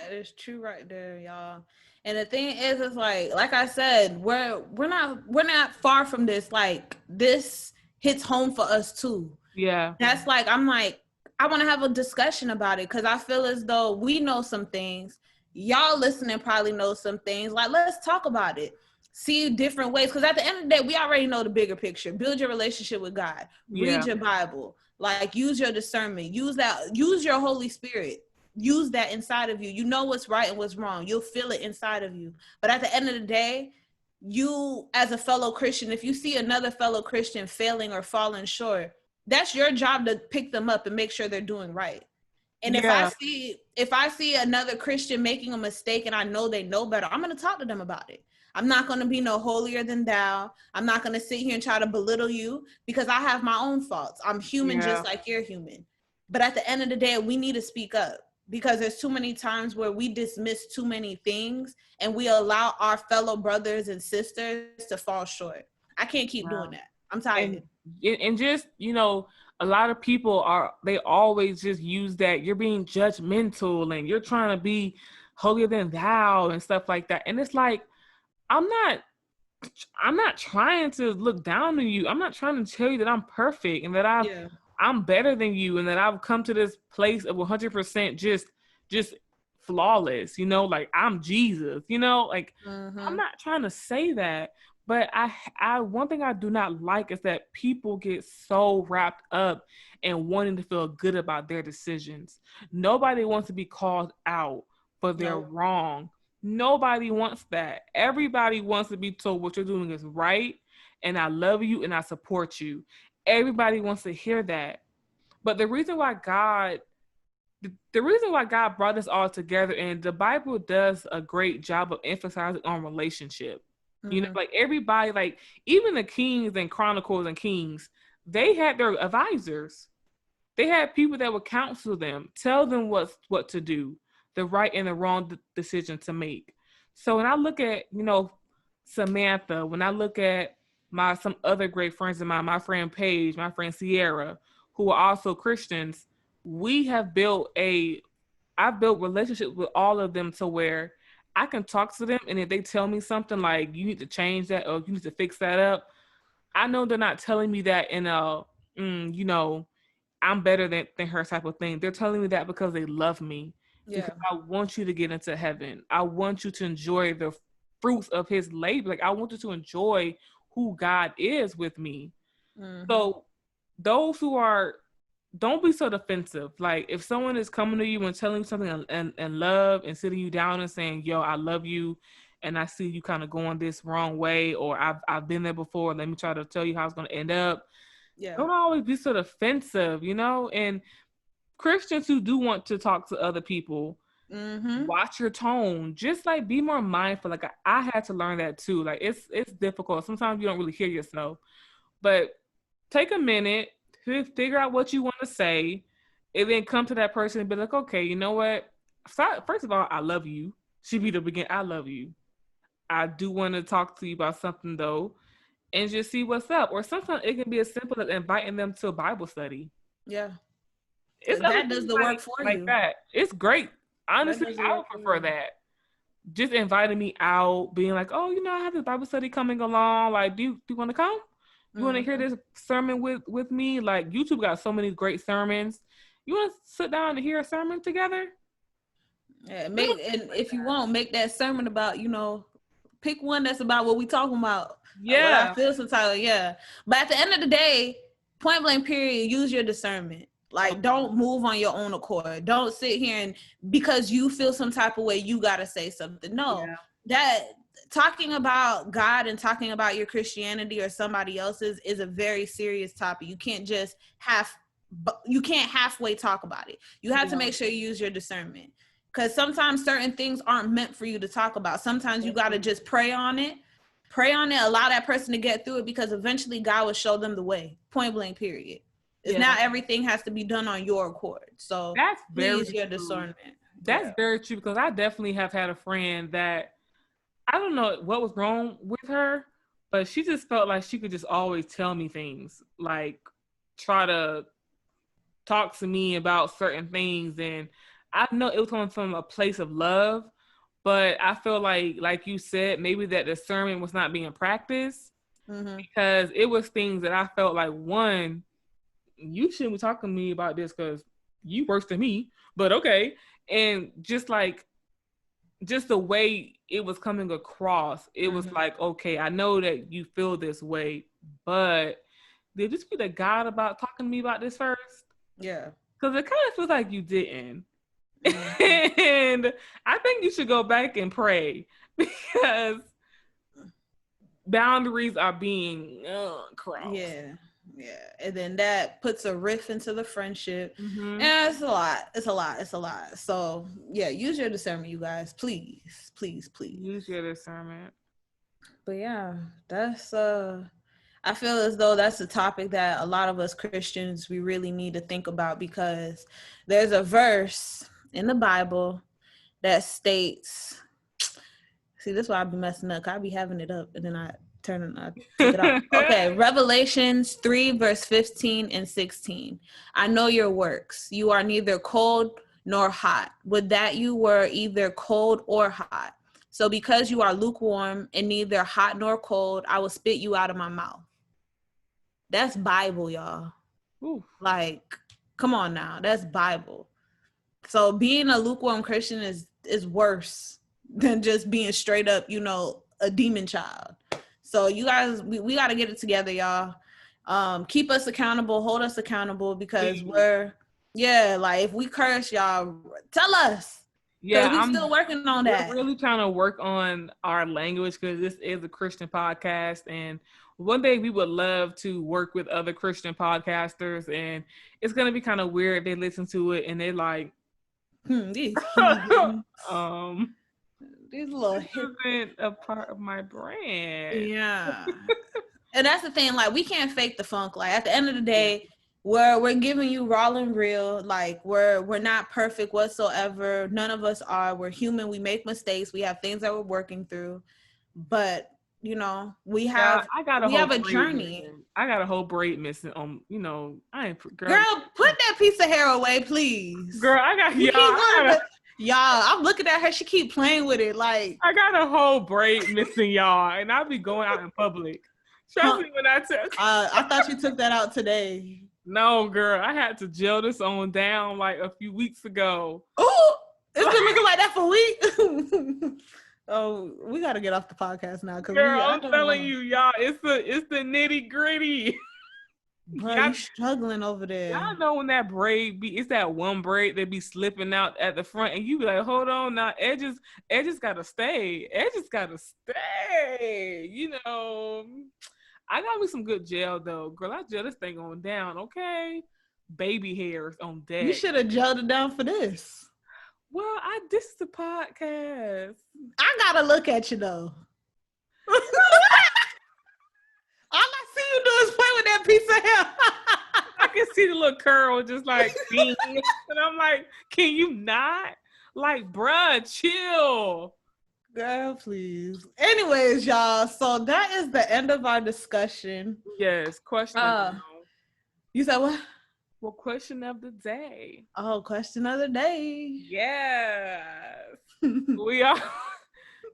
That is true right there, y'all. And the thing is, it's like I said, we're not far from this. Like, this hits home for us too. Yeah. That's like, I'm like, I want to have a discussion about it because I feel as though we know some things. Y'all listening probably know some things. Like, let's talk about it. see different ways. Because at the end of the day, we already know the bigger picture. Build your relationship with God. Read your Bible. Like, use your discernment. Use that. Use your Holy Spirit. Use that inside of you. You know what's right and what's wrong. You'll feel it inside of you. But at the end of the day, you as a fellow Christian, if you see another fellow Christian failing or falling short, that's your job to pick them up and make sure they're doing right. And if I see another Christian making a mistake and I know they know better, I'm going to talk to them about it. I'm not going to be no holier than thou. I'm not going to sit here and try to belittle you, because I have my own faults. I'm human just like you're human. But at the end of the day, we need to speak up, because there's too many times where we dismiss too many things and we allow our fellow brothers and sisters to fall short. I can't keep doing that. I'm tired. And just, you know, a lot of people they always just use that you're being judgmental and you're trying to be holier than thou and stuff like that. And it's like, I'm not trying to look down on you. I'm not trying to tell you that I'm perfect and that I'm better than you and that I've come to this place of 100% just flawless, you know, like I'm Jesus, you know, like I'm not trying to say that. But I one thing I do not like is that people get so wrapped up in wanting to feel good about their decisions. Nobody wants to be called out for their wrong. Nobody wants that. Everybody wants to be told what you're doing is right, and I love you and I support you. Everybody wants to hear that. But the reason why God brought us all together, and the Bible does a great job of emphasizing on relationship. You know, like everybody, like even the kings and chronicles and kings, they had their advisors. They had people that would counsel them, tell them what to do, the right and the wrong decision to make. So when I look at, you know, Samantha, when I look at some other great friends of mine, my friend Paige, my friend Sierra, who are also Christians, I've built relationships with all of them to where I can talk to them, and if they tell me something like you need to change that or you need to fix that up, I know they're not telling me that in a you know, I'm better than her type of thing. They're telling me that because they love me. Because I want you to get into heaven. I want you to enjoy the fruits of his labor. Like I want you to enjoy who God is with me. So those who don't be so defensive. Like if someone is coming to you and telling you something and love and sitting you down and saying, yo, I love you and I see you kind of going this wrong way, or I've been there before, let me try to tell you how it's going to end up. Don't always be so defensive, you know? And Christians who do want to talk to other people, watch your tone. Just like be more mindful. Like I had to learn that too. Like it's difficult. Sometimes you don't really hear yourself. But take a minute, figure out what you want to say, and then come to that person and be like, okay, you know what? First of all, I love you. Should be the beginning. I love you. I do want to talk to you about something though, and just see what's up. Or sometimes it can be as simple as inviting them to a Bible study. Yeah. That does the work for you. That. It's great. Honestly, I would prefer that. Just inviting me out, being like, oh, you know, I have this Bible study coming along. Like, do you want to come? You want to hear this sermon with me? Like, YouTube got so many great sermons. You want to sit down and hear a sermon together? Yeah, and if you want, make that sermon about, you know, pick one that's about what we talking about. Yeah. What I feel sometimes, yeah. But at the end of the day, point blank period, use your discernment. Like, don't move on your own accord. Don't sit here and because you feel some type of way, you got to say something. No, that talking about God and talking about your Christianity or somebody else's is a very serious topic. You can't just halfway talk about it. You have to make sure you use your discernment, because sometimes certain things aren't meant for you to talk about. Sometimes you got to just pray on it, allow that person to get through it, because eventually God will show them the way. Point blank period. It's not everything has to be done on your accord. So that's use your discernment. That's very true, because I definitely have had a friend that I don't know what was wrong with her, but she just felt like she could just always tell me things, like try to talk to me about certain things. And I know it was coming from a place of love, but I feel like you said, maybe that discernment was not being practiced, because it was things that I felt like, one, you shouldn't be talking to me about this because you worse than me, but okay. And just like just the way it was coming across, it was like, okay, I know that you feel this way, but did you speak to God about talking to me about this first? Yeah. Because it kind of feels like you didn't. And I think you should go back and pray, because boundaries are being crossed. Yeah. And then that puts a rift into the friendship. Mm-hmm. And it's a lot. So yeah, use your discernment, you guys. Please. Use your discernment. But yeah, that's I feel as though that's a topic that a lot of us Christians, we really need to think about, because there's a verse in the Bible that states, see, this is why I be messing up. I be having it up and then I take it off. Okay, Revelations 3 verse 15 and 16. I know your works. You are neither cold nor hot. Would that you were either cold or hot. So because you are lukewarm and neither hot nor cold, I will spit you out of my mouth. That's Bible, y'all. Ooh. Like, come on now. That's Bible. So being a lukewarm Christian is worse than just being straight up, a demon child. So you guys, we got to get it together, y'all. Keep us accountable, hold us accountable, because if we curse, y'all, tell us. Yeah, we're still working on that. We're really trying to work on our language, because this is a Christian podcast, and one day we would love to work with other Christian podcasters, and it's gonna be kind of weird if they listen to it and they're like, these little isn't a part of my brand. Yeah. And that's the thing, like, we can't fake the funk. Like, at the end of the day, we're giving you raw and real. Like, we're not perfect whatsoever. None of us are. We're human. We make mistakes. We have things that we're working through. But we have a journey. Missing. I got a whole braid missing. I ain't girl, put that piece of hair away, please. Girl, y'all, I'm looking at her. She keep playing with it. Like, I got a whole braid missing, y'all, and I'll be going out in public. Trust me when I took. I thought you took that out today. No, girl, I had to gel this on down like a few weeks ago. Oh, it's been looking like that for weeks. Oh, we got to get off the podcast now. Girl, I'm telling you, y'all, it's the nitty gritty. Bro, you struggling over there. Y'all know when that braid it's that one braid that be slipping out at the front, and you be like, hold on now, edges gotta stay. Edges gotta stay. I got me some good gel though. Girl, I gel this thing on down, okay? Baby hairs on deck. You should have gelled it down for this. Well, this is the podcast. I gotta look at you though. All I see you do is play with that piece of hair. I can see the little curl just like, and I'm like, can you not? Like, bruh, chill. Girl, please. Anyways, y'all, so that is the end of our discussion. Yes, question. You said what? Well, question of the day. Oh, question of the day. Yes. We are.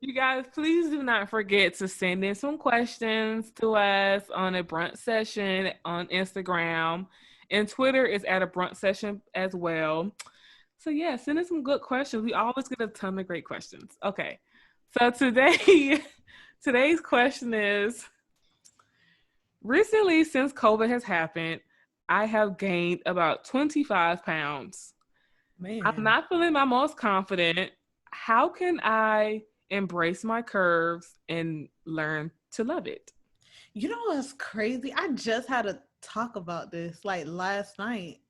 You guys, please do not forget to send in some questions to us on a brunch session on Instagram. And Twitter is at a brunch session as well. So yeah, send in some good questions. We always get a ton of great questions. Okay. So today's question is, recently since COVID has happened, I have gained about 25 pounds. Man. I'm not feeling my most confident. How can I embrace my curves and learn to love it? You know what's crazy? I just had a talk about this like last night.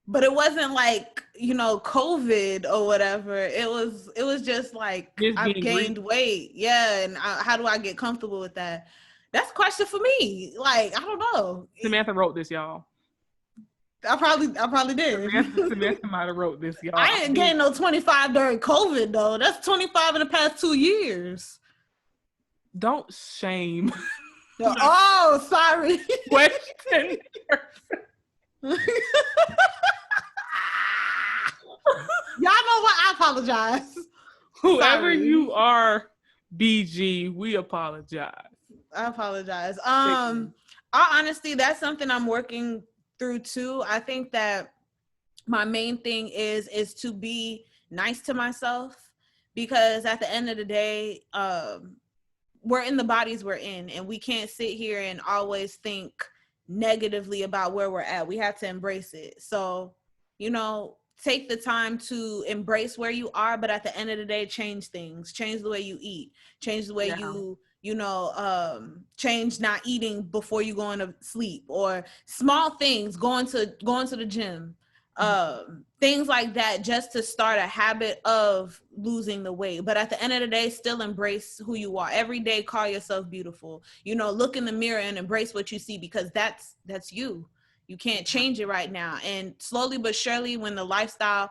But it wasn't like, COVID or whatever. It was just like, I've gained weight. Yeah. And how do I get comfortable with that? That's a question for me. Like, I don't know. Samantha wrote this, y'all. I probably did. Samantha might have wrote this, y'all. I didn't gain no 25 during COVID, though. That's 25 in the past 2 years. Don't shame. Oh, sorry. Question. Y'all know what? I apologize. Whoever you are, BG, we apologize. I apologize. All honesty, that's something I'm working through too. I think that my main thing is to be nice to myself because at the end of the day, we're in the bodies we're in, and we can't sit here and always think negatively about where we're at. We have to embrace it. So, you know, take the time to embrace where you are, but at the end of the day, change things. Change the way you eat. Change the way change not eating before you go into sleep, or small things, going to the gym, things like that, just to start a habit of losing the weight. But at the end of the day, still embrace who you are. Every day, call yourself beautiful. You know, look in the mirror and embrace what you see, because that's you. You can't change it right now. And slowly but surely, when the lifestyle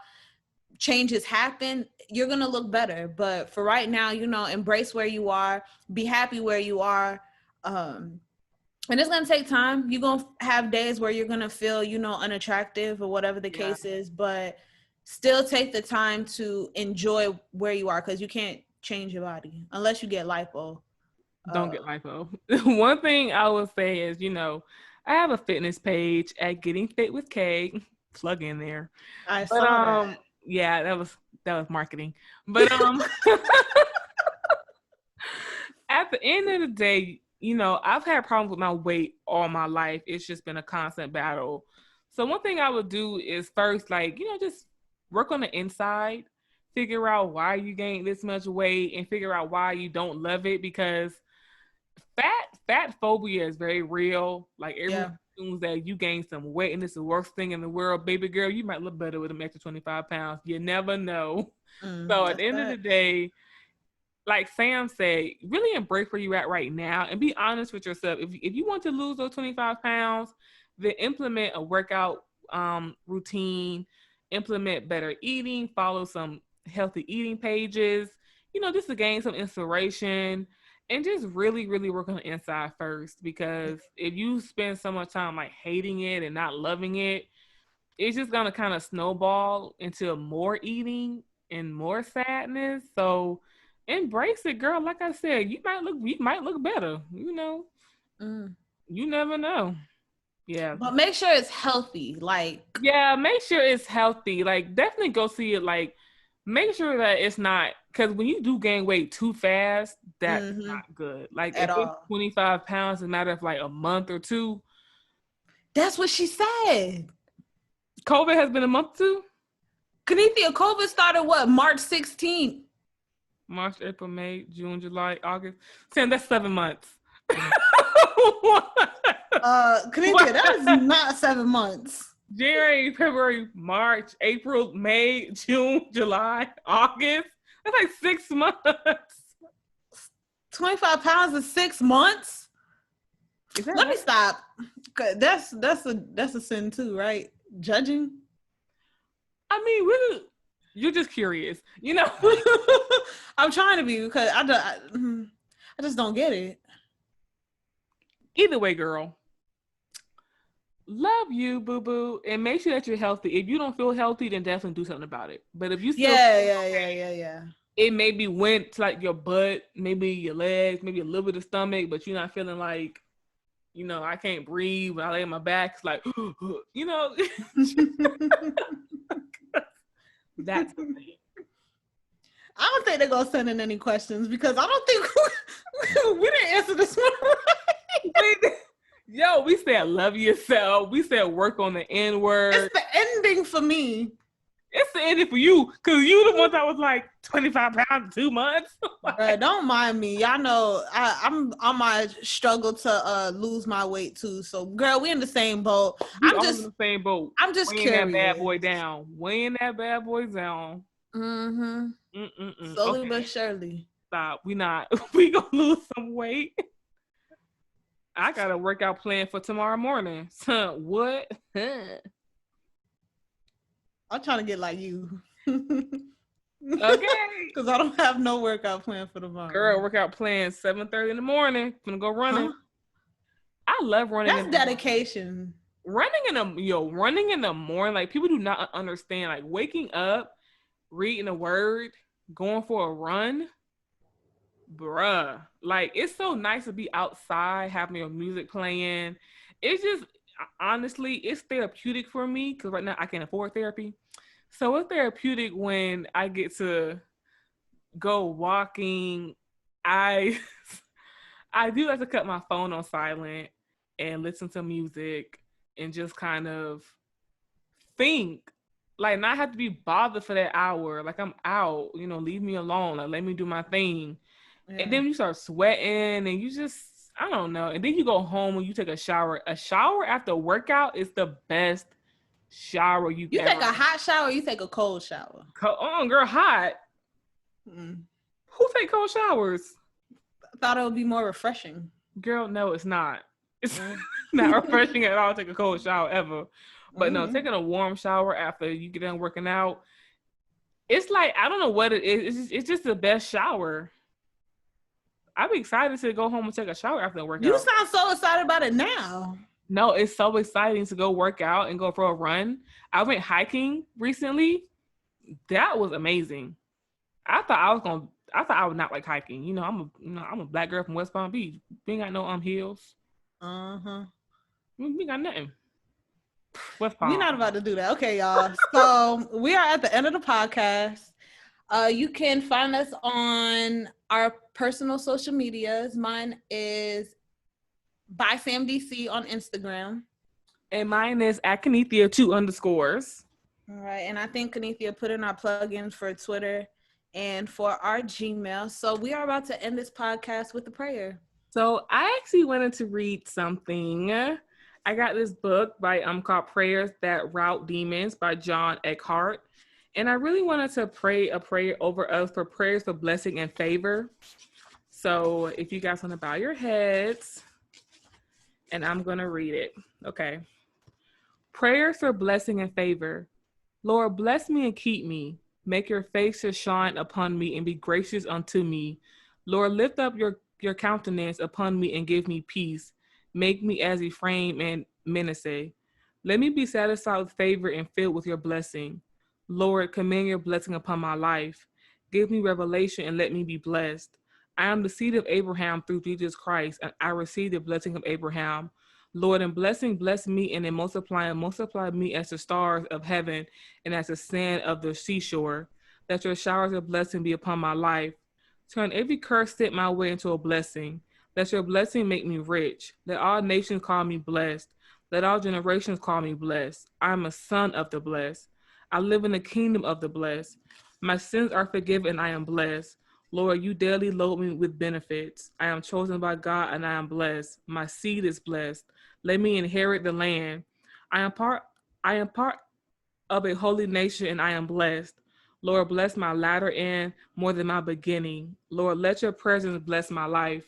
changes happen, you're gonna look better. But for right now, you know, embrace where you are, be happy where you are. And it's gonna take time. You're gonna have days where you're gonna feel, you know, unattractive or whatever the case is, but still take the time to enjoy where you are, because you can't change your body unless you get lipo. Don't get lipo. One thing I will say is, you know, I have a fitness page at Getting Fit with K. Plug in there. I saw that. Yeah, that was marketing. But at the end of the day, you know, I've had problems with my weight all my life. It's just been a constant battle. So one thing I would do is first, like, you know, just work on the inside, figure out why you gained this much weight, and figure out why you don't love it, because fat phobia is very real. Like, everyone assumes that you gain some weight and it's the worst thing in the world. Baby girl, you might look better with an extra 25 pounds. You never know. So at the end of the day, like Sam said, really embrace where you're at right now and be honest with yourself. If you want to lose those 25 pounds, then implement a workout routine, implement better eating, follow some healthy eating pages, you know, just to gain some inspiration, and just really, really work on the inside first. Because if you spend so much time like hating it and not loving it, it's just gonna kind of snowball into more eating and more sadness. So embrace it, girl. Like I said, you might look better. You know, you never know. Yeah, but make sure it's healthy. Like, yeah, make sure it's healthy. Like, definitely go see it. Like, make sure that it's not, because when you do gain weight too fast, that's not good. Like, if it's 25 pounds in a matter of like a month or two. That's what she said. COVID has been a month too. Kanithia, COVID started what? March 16th. March, April, May, June, July, August. Sam, that's 7 months. Kanithia, that is not 7 months. January, February, March, April, May, June, July, August. That's like 6 months. 25 pounds in 6 months? Let me stop. That's a sin too, right? Judging? I mean, really, you're just curious, you know? I'm trying to be, because I just don't get it. Either way, girl, love you, boo-boo, and make sure that you're healthy. If you don't feel healthy, then definitely do something about it. But if you still it maybe went to like your butt, maybe your legs, maybe a little bit of stomach, but you're not feeling like, you know, I can't breathe when I lay on my back. It's like, you know. That's the thing. I don't think they're gonna send in any questions, because I don't think we didn't answer this one right. Yo, we said love yourself. We said work on the N word. It's the ending for me. It's the ending for you, because you the ones that was like 25 pounds in 2 months. Bruh, don't mind me. Y'all know I'm on my struggle to lose my weight too. So, girl, we in the same boat. I'm just in the same boat. I'm just weighing curious. that bad boy down. Weighing that bad boy down. Slowly but surely. Stop. We gonna lose some weight. I got a workout plan for tomorrow morning. What? I'm trying to get like you. Okay. Because I don't have no workout plan for tomorrow. Girl, workout plan 7:30 in the morning. Gonna go running. I love running. That's dedication. Running in the morning, like, people do not understand. Like, waking up, reading a word, going for a run, bruh. Like, it's so nice to be outside, having your music playing. It's just, honestly, it's therapeutic for me, because right now I can't afford therapy. So it's therapeutic when I get to go walking. I I do like to cut my phone on silent and listen to music and just kind of think. Like, not have to be bothered for that hour. Like, I'm out, leave me alone. Like, let me do my thing. Yeah. And then you start sweating and you just, I don't know. And then you go home and you take a shower. A shower after a workout is the best shower you've You ever. take a hot shower, you take a cold shower. Girl, hot. Mm. Who take cold showers? I thought it would be more refreshing. Girl, no, it's not. It's not refreshing at all to take a cold shower ever. But no, taking a warm shower after you get done working out, it's like, I don't know what it is. It's just the best shower. I'm excited to go home and take a shower after the workout. You sound so excited about it now. No, it's so exciting to go work out and go for a run. I went hiking recently. That was amazing. I thought I would not like hiking. I'm a black girl from West Palm Beach. We ain't got no heels. We got nothing. West Palm. We're not about to do that. Okay, y'all. So we are at the end of the podcast. You can find us on our personal social medias. Mine is by SamDC on Instagram. And mine is at Kenethia 2_. All right. And I think Kenethia put in our plugins for Twitter and for our Gmail. So we are about to end this podcast with a prayer. So I actually wanted to read something. I got this book called Prayers That Rout Demons by John Eckhart. And I really wanted to pray a prayer over us for prayers for blessing and favor. So if you guys want to bow your heads, and I'm going to read it. Okay. Prayers for blessing and favor. Lord, bless me and keep me. Make your face to shine upon me and be gracious unto me. Lord, lift up your countenance upon me and give me peace. Make me as Ephraim and Manasseh. Let me be satisfied with favor and filled with your blessing. Lord, command your blessing upon my life. Give me revelation and let me be blessed. I am the seed of Abraham through Jesus Christ, and I receive the blessing of Abraham. Lord, in blessing, bless me, and in multiplying, multiply me as the stars of heaven and as the sand of the seashore. Let your showers of blessing be upon my life. Turn every curse sent my way into a blessing. Let your blessing make me rich. Let all nations call me blessed. Let all generations call me blessed. I am a son of the blessed. I live in the kingdom of the blessed. My sins are forgiven, and I am blessed. Lord, you daily load me with benefits. I am chosen by God, and I am blessed. My seed is blessed. Let me inherit the land. I am part of a holy nation, and I am blessed. Lord, bless my latter end more than my beginning. Lord, let your presence bless my life.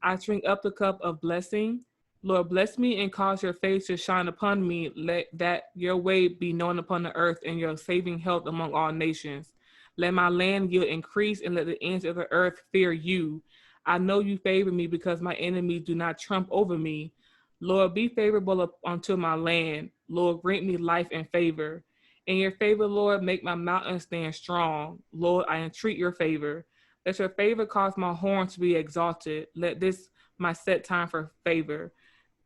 I drink up the cup of blessing. Lord, bless me and cause your face to shine upon me. Let that your way be known upon the earth and your saving health among all nations. Let my land yield increase and let the ends of the earth fear you. I know you favor me because my enemies do not trump over me. Lord, be favorable unto my land. Lord, grant me life and favor. In your favor, Lord, make my mountain stand strong. Lord, I entreat your favor. Let your favor cause my horn to be exalted. Let this my set time for favor.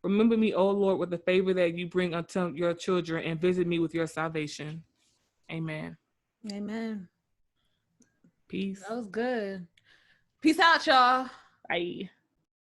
Remember me, O Lord, with the favor that you bring unto your children and visit me with your salvation. Amen. Amen. Peace. That was good. Peace out, y'all. Bye.